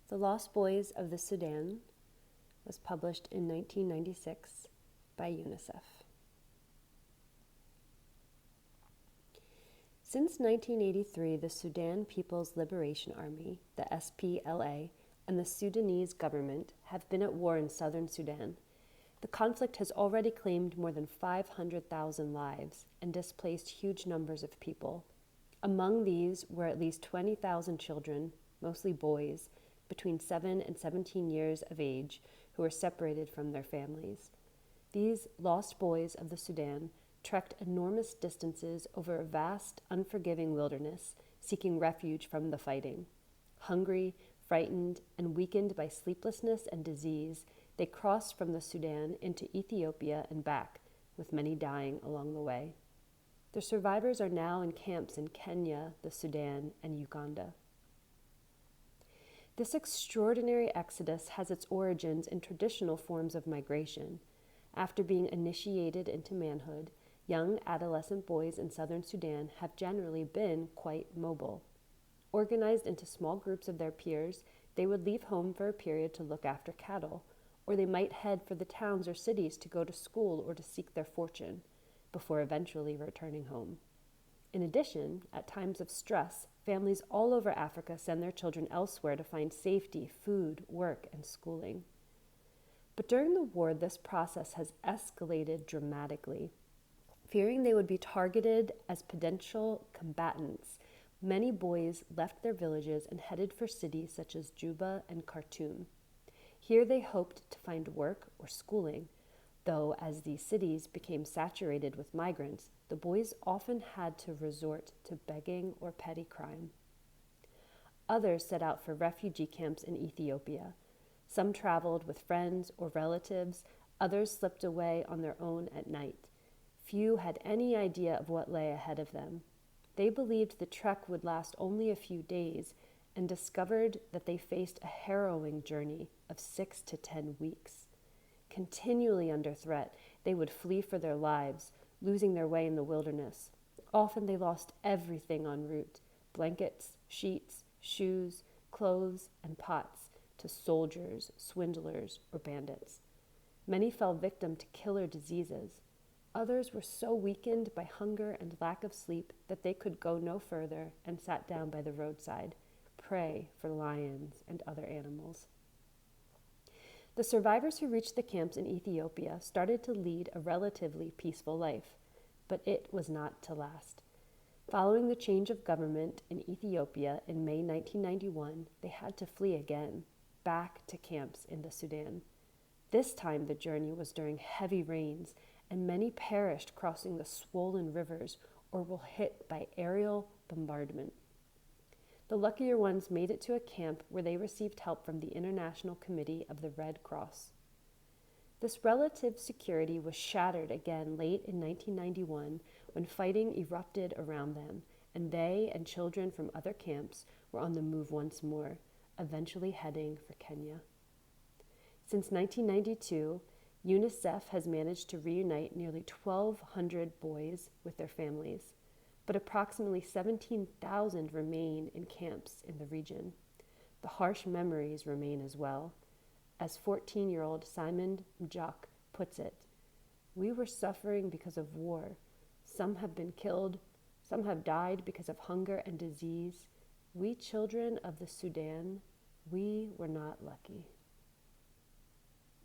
The Lost Boys of the Sudan was published in 1996 by UNICEF. Since 1983, the Sudan People's Liberation Army, the SPLA, and the Sudanese government have been at war in southern Sudan. The conflict has already claimed more than 500,000 lives and displaced huge numbers of people. Among these were at least 20,000 children, mostly boys, between 7 and 17 years of age, who were separated from their families. These lost boys of the Sudan trekked enormous distances over a vast, unforgiving wilderness, seeking refuge from the fighting. Hungry, frightened, and weakened by sleeplessness and disease, they crossed from the Sudan into Ethiopia and back, with many dying along the way. The survivors are now in camps in Kenya, the Sudan, and Uganda. This extraordinary exodus has its origins in traditional forms of migration. After being initiated into manhood, young adolescent boys in southern Sudan have generally been quite mobile. Organized into small groups of their peers, they would leave home for a period to look after cattle, or they might head for the towns or cities to go to school or to seek their fortune, before eventually returning home. In addition, at times of stress, families all over Africa send their children elsewhere to find safety, food, work, and schooling. But during the war, this process has escalated dramatically. Fearing they would be targeted as potential combatants, many boys left their villages and headed for cities such as Juba and Khartoum. Here they hoped to find work or schooling, though as these cities became saturated with migrants, the boys often had to resort to begging or petty crime. Others set out for refugee camps in Ethiopia. Some traveled with friends or relatives, others slipped away on their own at night. Few had any idea of what lay ahead of them. They believed the trek would last only a few days and discovered that they faced a harrowing journey of 6 to 10 weeks. Continually under threat, they would flee for their lives, losing their way in the wilderness. Often they lost everything en route: blankets, sheets, shoes, clothes, and pots, to soldiers, swindlers, or bandits. Many fell victim to killer diseases. Others were so weakened by hunger and lack of sleep that they could go no further and sat down by the roadside, prey for lions and other animals. The survivors who reached the camps in Ethiopia started to lead a relatively peaceful life, but it was not to last. Following the change of government in Ethiopia in May 1991, they had to flee again, back to camps in the Sudan. This time the journey was during heavy rains, and many perished crossing the swollen rivers or were hit by aerial bombardment. The luckier ones made it to a camp where they received help from the International Committee of the Red Cross. This relative security was shattered again late in 1991 when fighting erupted around them, and they and children from other camps were on the move once more, eventually heading for Kenya. Since 1992, UNICEF has managed to reunite nearly 1,200 boys with their families, but approximately 17,000 remain in camps in the region. The harsh memories remain as well. As 14-year-old Simon Mjok puts it, "We were suffering because of war. Some have been killed, some have died because of hunger and disease. We children of the Sudan, we were not lucky."